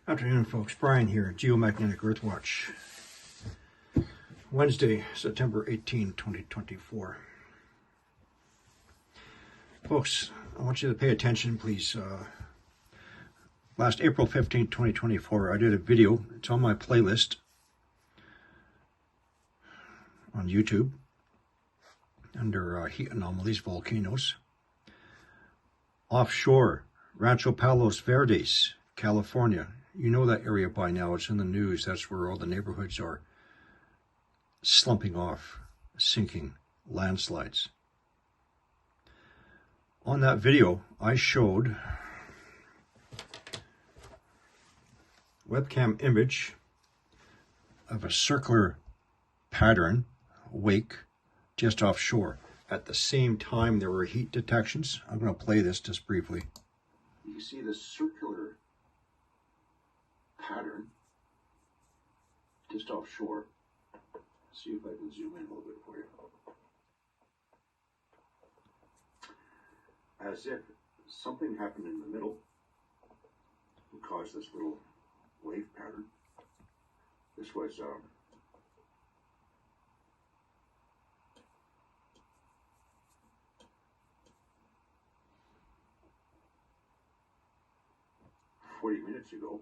Afternoon, folks. Brian here, Geomagnetic Earthwatch. Wednesday, September 18, 2024. Folks, I want you to pay attention, please. Last April 15, 2024, I did a video. It's on my playlist on YouTube under Heat Anomalies, Volcanoes. Offshore, Rancho Palos Verde, California. You know that area by now. It's in the news. That's where all the neighborhoods are slumping off, sinking, landslides. On that video, I showed webcam image of a circular pattern wake just offshore. At the same time, there were heat detections. I'm going to play this just briefly. You can see the circular pattern just offshore. Let's see if I can zoom in a little bit for you. As if something happened in the middle and caused this little wave pattern. This was 40 minutes ago.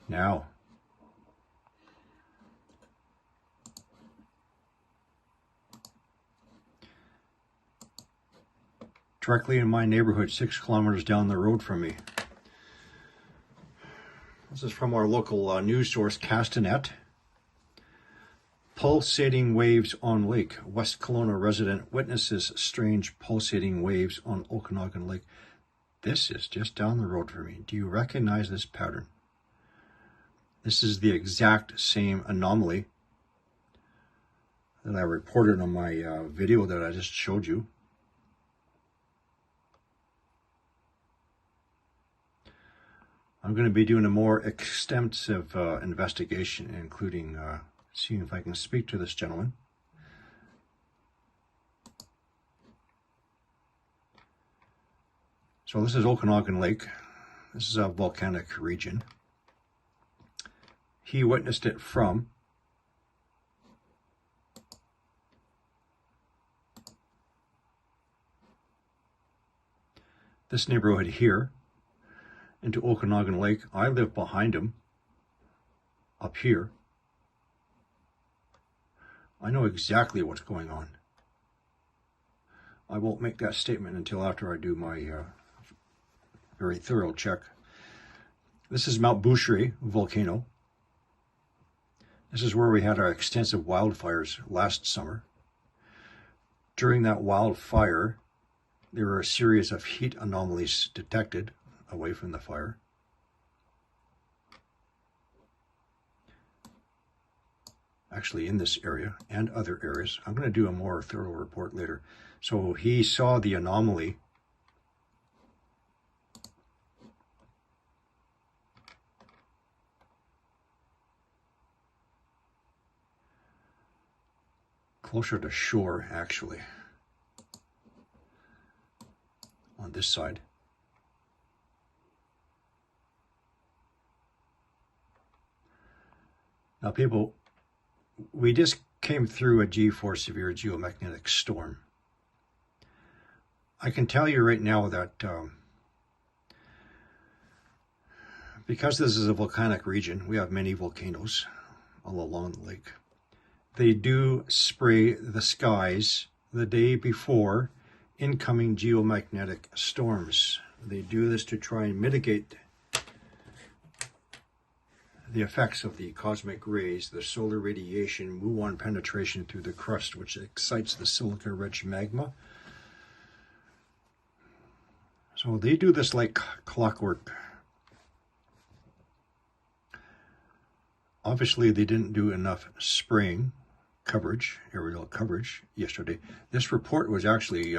Now, directly in my neighborhood, 6 kilometers down the road from me. This is from our local news source, Castanet. Pulsating waves on lake. West Kelowna resident witnesses strange pulsating waves on Okanagan Lake. This is just down the road from me. Do you recognize this pattern? This is the exact same anomaly that I reported on my video that I just showed you. I'm going to be doing a more extensive investigation, including seeing if I can speak to this gentleman. So this is Okanagan Lake. This is a volcanic region. He witnessed it from this neighborhood here into Okanagan Lake. I live behind him up here. I know exactly what's going on. I won't make that statement until after I do my very thorough check. This is Mount Boucherie volcano. This is where we had our extensive wildfires last summer. During that wildfire, there were a series of heat anomalies detected away from the fire. Actually in this area and other areas. I'm going to do a more thorough report later. So he saw the anomaly closer to shore, actually, on this side. Now, people, we just came through a G4 severe geomagnetic storm. I can tell you right now that because this is a volcanic region, we have many volcanoes all along the lake. They do spray the skies the day before incoming geomagnetic storms. They do this to try and mitigate the effects of the cosmic rays, the solar radiation, muon penetration through the crust, which excites the silica-rich magma. So they do this like clockwork. Obviously, they didn't do enough spraying coverage, aerial coverage yesterday. This report was actually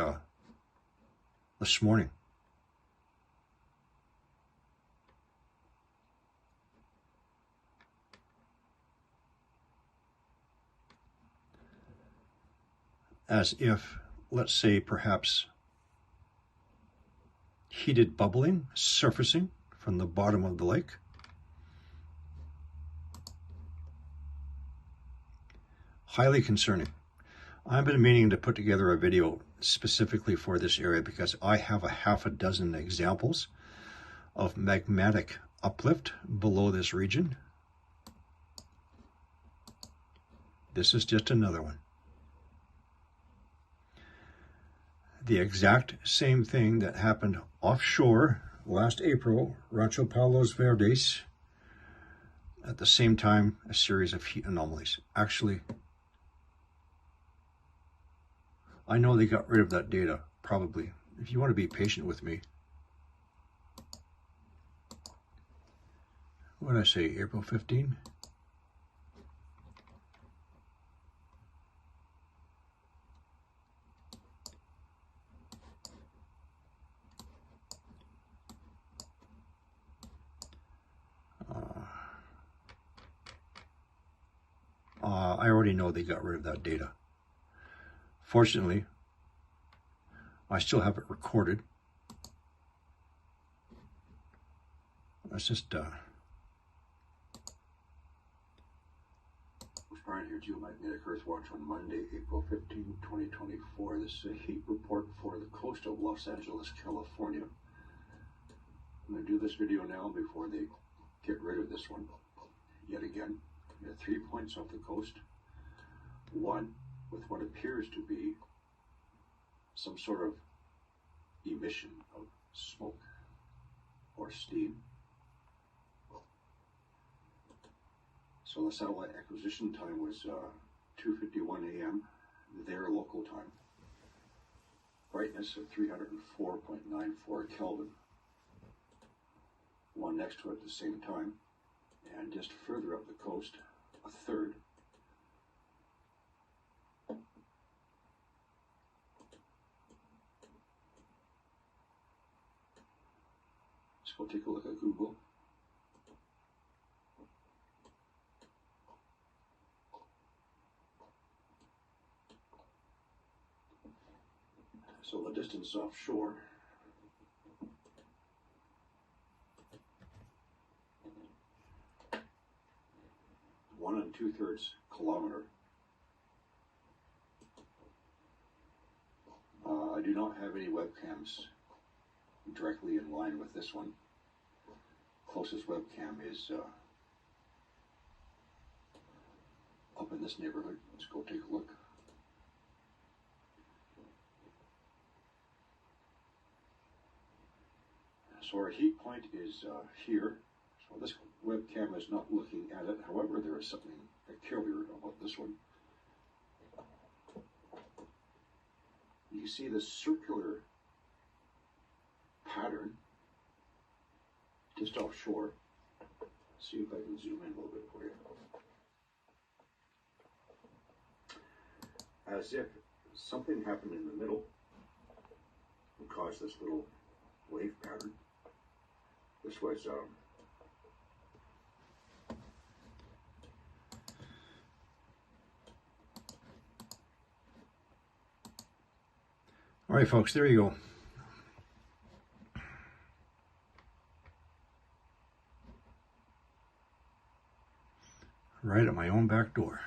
this morning. As if, let's say, perhaps heated bubbling surfacing from the bottom of the lake. Highly concerning. I've been meaning to put together a video specifically for this area because I have a half a dozen examples of magmatic uplift below this region. This is just another one. The exact same thing that happened offshore last April, Rancho Palos Verdes, at the same time, a series of heat anomalies. Actually, I know they got rid of that data, probably. If you want to be patient with me. What did I say, April 15? I already know they got rid of that data. Fortunately, I still have it recorded. Let's just Brian here, Geomagnetic Earthwatch on Monday, April 15, 2024. This is a heat report for the coast of Los Angeles, California. I'm going to do this video now before they get rid of this one yet again. We have 3 points off the coast. One with what appears to be some sort of emission of smoke or steam. So the satellite acquisition time was 2:51 a.m. their local time. Brightness of 304.94 Kelvin. One next to it at the same time, and just further up the coast, a third. Let's go take a look at Google. So the distance offshore, one and 2/3 kilometer. I do not have any webcams directly in line with this one. Closest webcam is up in this neighborhood. Let's go take a look. So our heat point is here. So this webcam is not looking at it. However, there is something peculiar about this one. You see this circular pattern just offshore. Let's see if I can zoom in a little bit for you. As if something happened in the middle and caused this little wave pattern. This was all right, folks, there you go. Right at my own back door.